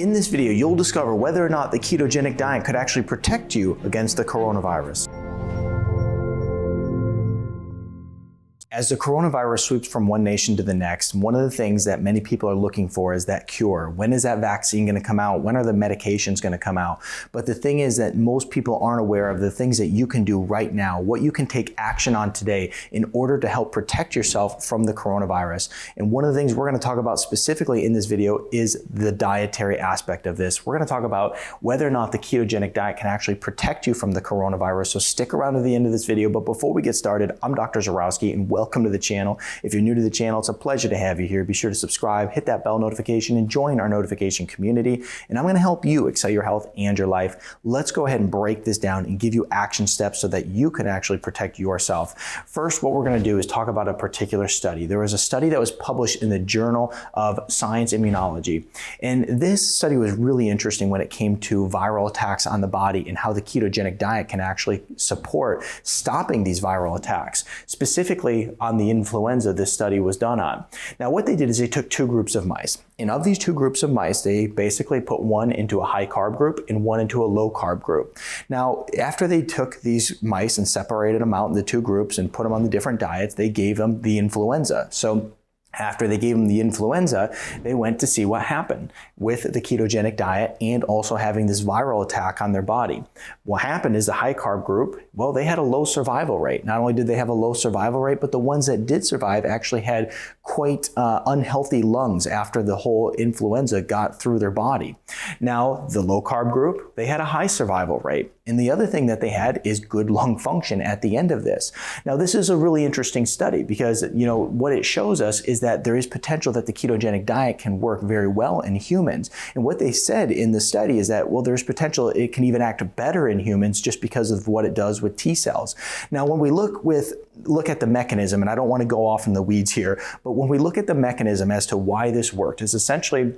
In this video, you'll discover whether or not the ketogenic diet could actually protect you against the coronavirus. As the coronavirus sweeps from one nation to the next, one of the things that many people are looking for is that cure. When is that vaccine going to come out? When are the medications going to come out? But the thing is that most people aren't aware of the things that you can do right now, what you can take action on today in order to help protect yourself from the coronavirus. And one of the things we're going to talk about specifically in this video is the dietary aspect of this. We're going to talk about whether or not the ketogenic diet can actually protect you from the coronavirus. So stick around to the end of this video. But before we get started, I'm Dr. Zyrowski, and welcome to the channel. If you're new to the channel, it's a pleasure to have you here. Be sure to subscribe, hit that bell notification, and join our notification community. And I'm going to help you excel your health and your life. Let's go ahead and break this down and give you action steps so that you can actually protect yourself. First, what we're going to do is talk about a particular study. There was a study that was published in the Journal of Science Immunology. And this study was really interesting when it came to viral attacks on the body and how the ketogenic diet can actually support stopping these viral attacks. Specifically, on the influenza this study was done on. Now what they did is they took two groups of mice. And of these two groups of mice, they basically put one into a high carb group and one into a low carb group. Now, after they took these mice and separated them out into two groups and put them on the different diets, they gave them the influenza. So after they gave them the influenza, they went to see what happened with the ketogenic diet and also having this viral attack on their body. What happened is the high carb group, well, they had a low survival rate. Not only did they have a low survival rate, but the ones that did survive actually had quite unhealthy lungs after the whole influenza got through their body. Now, the low carb group, they had a high survival rate. And the other thing that they had is good lung function at the end of this. Now, this is a really interesting study because, what it shows us is that there is potential that the ketogenic diet can work very well in humans. And what they said in the study is that, well, there's potential it can even act better in humans just because of what it does with T cells. Now, when we look at the mechanism, and I don't want to go off in the weeds here, but when we look at the mechanism as to why this worked, is essentially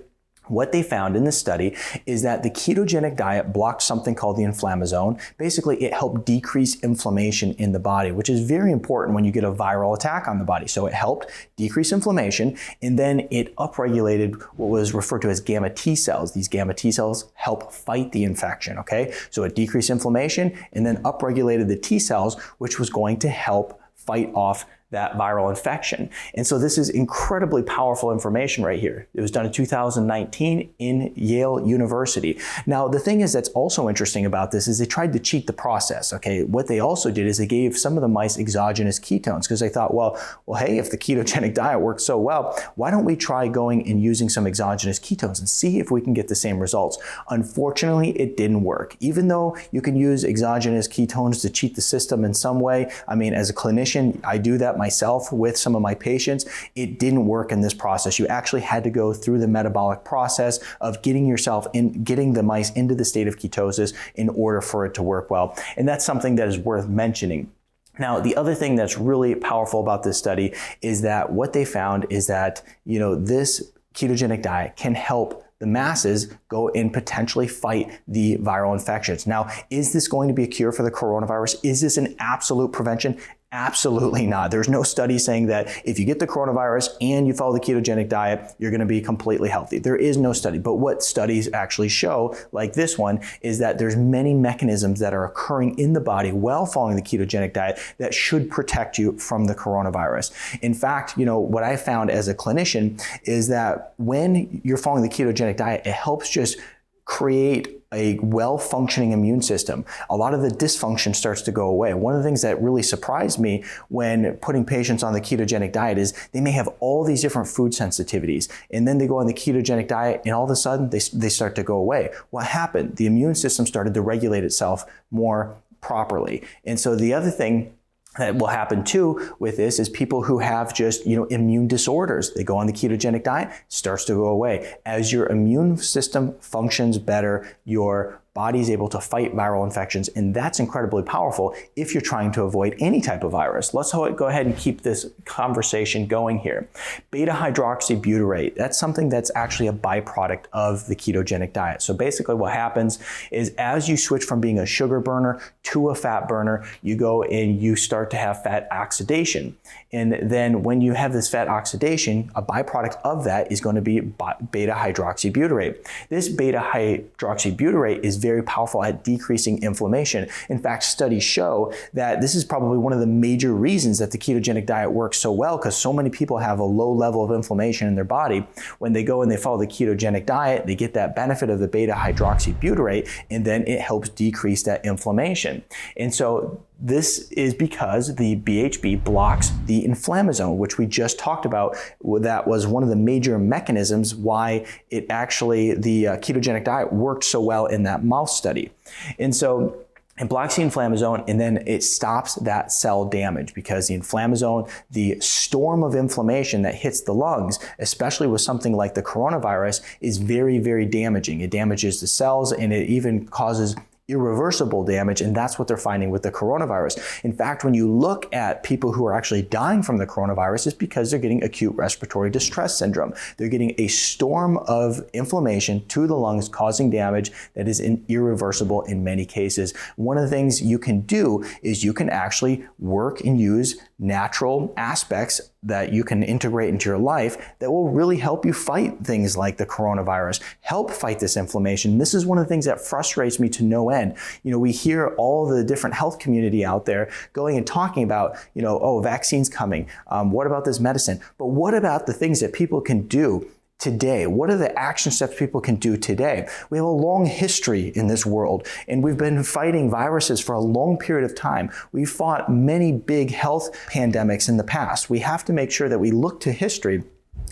what they found in this study is that the ketogenic diet blocked something called the inflammasome. Basically, it helped decrease inflammation in the body, which is very important when you get a viral attack on the body. So it helped decrease inflammation, and then it upregulated what was referred to as gamma T cells. These gamma T cells help fight the infection, okay? So it decreased inflammation and then upregulated the T cells, which was going to help fight off that viral infection. And so this is incredibly powerful information right here. It was done in 2019 in Yale University. Now, the thing is that's also interesting about this is they tried to cheat the process, okay? What they also did is they gave some of the mice exogenous ketones because they thought, well, hey, if the ketogenic diet works so well, why don't we try going and using some exogenous ketones and see if we can get the same results? Unfortunately, it didn't work. Even though you can use exogenous ketones to cheat the system in some way, I mean, as a clinician, I do that myself with some of my patients. It didn't work in this process. You actually had to go through the metabolic process of getting the mice into the state of ketosis in order for it to work well. And that's something that is worth mentioning. Now, the other thing that's really powerful about this study is that what they found is that, this ketogenic diet can help the masses go and potentially fight the viral infections. Now, is this going to be a cure for the coronavirus? Is this an absolute prevention? Absolutely not. There's no study saying that if you get the coronavirus and you follow the ketogenic diet, you're going to be completely healthy. There is no study. But what studies actually show, like this one, is that there's many mechanisms that are occurring in the body while following the ketogenic diet that should protect you from the coronavirus. In fact, what I found as a clinician is that when you're following the ketogenic diet, it helps just create a well-functioning immune system. A lot of the dysfunction starts to go away. One of the things that really surprised me when putting patients on the ketogenic diet is they may have all these different food sensitivities, and then they go on the ketogenic diet and all of a sudden they start to go away. What happened? The immune system started to regulate itself more properly. And so the other thing that will happen too with this is people who have just, immune disorders. They go on the ketogenic diet, starts to go away. As your immune system functions better, your body is able to fight viral infections, and that's incredibly powerful if you're trying to avoid any type of virus. Let's go ahead and keep this conversation going here. Betahydroxybutyrate, that's something that's actually a byproduct of the ketogenic diet. So basically what happens is as you switch from being a sugar burner to a fat burner, you go and you start to have fat oxidation. And then when you have this fat oxidation, a byproduct of that is going to be beta-hydroxybutyrate. This beta-hydroxybutyrate is very powerful at decreasing inflammation. In fact, studies show that this is probably one of the major reasons that the ketogenic diet works so well, because so many people have a low level of inflammation in their body. When they go and they follow the ketogenic diet, they get that benefit of the beta-hydroxybutyrate, and then it helps decrease that inflammation. And so this is because the BHB blocks the inflammasome, which we just talked about. That was one of the major mechanisms why the ketogenic diet worked so well in that mouse study. And so it blocks the inflammasome, and then it stops that cell damage, because the inflammasome, the storm of inflammation that hits the lungs, especially with something like the coronavirus, is very, very damaging. It damages the cells, and it even causes irreversible damage, and that's what they're finding with the coronavirus. In fact, when you look at people who are actually dying from the coronavirus, it's because they're getting acute respiratory distress syndrome. They're getting a storm of inflammation to the lungs, causing damage that is irreversible in many cases. One of the things you can do is you can actually work and use natural aspects that you can integrate into your life that will really help you fight things like the coronavirus, help fight this inflammation. This is one of the things that frustrates me to no end. We hear all the different health community out there going and talking about, oh, vaccines coming. What about this medicine? But what about the things that people can do today? What are the action steps people can do today? We have a long history in this world, and we've been fighting viruses for a long period of time. We've fought many big health pandemics in the past. We have to make sure that we look to history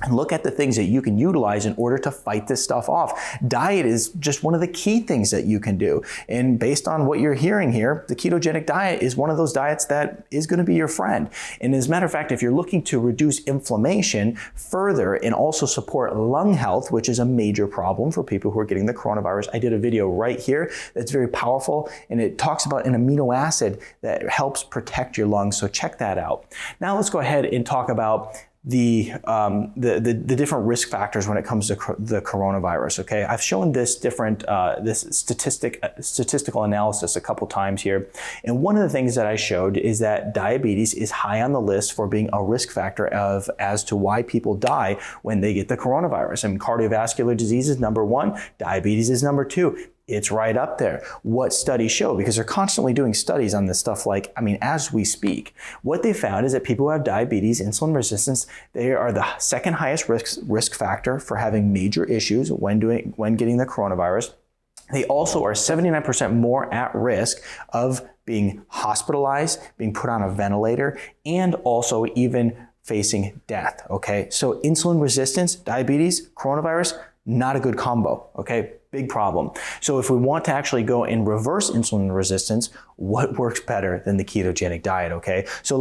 and look at the things that you can utilize in order to fight this stuff off. Diet is just one of the key things that you can do. And based on what you're hearing here, the ketogenic diet is one of those diets that is going to be your friend. And as a matter of fact, if you're looking to reduce inflammation further and also support lung health, which is a major problem for people who are getting the coronavirus, I did a video right here that's very powerful, and it talks about an amino acid that helps protect your lungs. So check that out. Now let's go ahead and talk about the different risk factors when it comes to the coronavirus. Okay, I've shown this statistical analysis a couple times here, and one of the things that I showed is that diabetes is high on the list for being a risk factor as to why people die when they get the coronavirus. And cardiovascular disease is number one, diabetes is number two. It's right up there. What studies show, because they're constantly doing studies on this stuff as we speak. What they found is that people who have diabetes, insulin resistance, they are the second highest risk factor for having major issues when getting the coronavirus. They also are 79% more at risk of being hospitalized, being put on a ventilator, and also even facing death, okay? So insulin resistance, diabetes, coronavirus, not a good combo, okay? Big problem. So if we want to actually go and reverse insulin resistance, what works better than the ketogenic diet, okay? So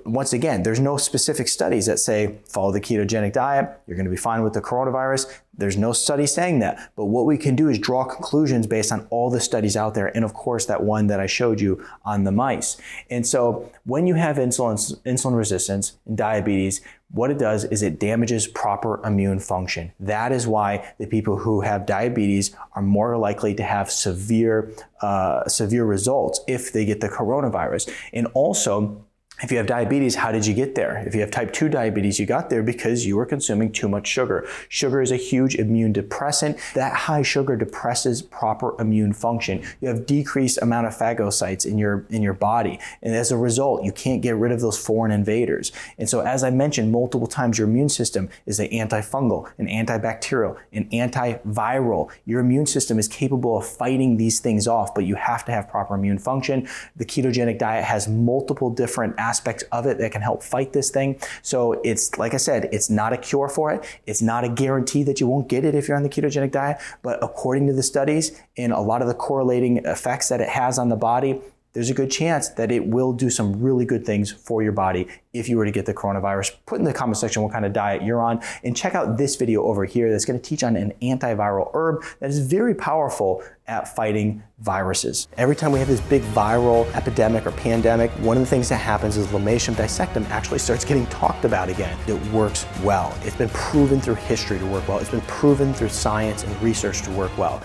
once again, there's no specific studies that say follow the ketogenic diet, you're going to be fine with the coronavirus. There's no study saying that. But what we can do is draw conclusions based on all the studies out there, and of course that one that I showed you on the mice. And so when you have insulin resistance and diabetes, what it does is it damages proper immune function. That is why the people who have diabetes are more likely to have severe results if they get the coronavirus. And also, if you have diabetes, how did you get there? If you have type 2 diabetes, you got there because you were consuming too much sugar. Sugar is a huge immune depressant. That high sugar depresses proper immune function. You have decreased amount of phagocytes in your body. And as a result, you can't get rid of those foreign invaders. And so as I mentioned multiple times, your immune system is an antifungal, an antibacterial, an antiviral. Your immune system is capable of fighting these things off, but you have to have proper immune function. The ketogenic diet has multiple different aspects of it that can help fight this thing. So it's, like I said, it's not a cure for it. It's not a guarantee that you won't get it if you're on the ketogenic diet, but according to the studies and a lot of the correlating effects that it has on the body, there's a good chance that it will do some really good things for your body if you were to get the coronavirus. Put in the comment section what kind of diet you're on, and check out this video over here that's going to teach on an antiviral herb that is very powerful at fighting viruses. Every time we have this big viral epidemic or pandemic, one of the things that happens is Lomatium dissectum actually starts getting talked about again. It works well. It's been proven through history to work well. It's been proven through science and research to work well.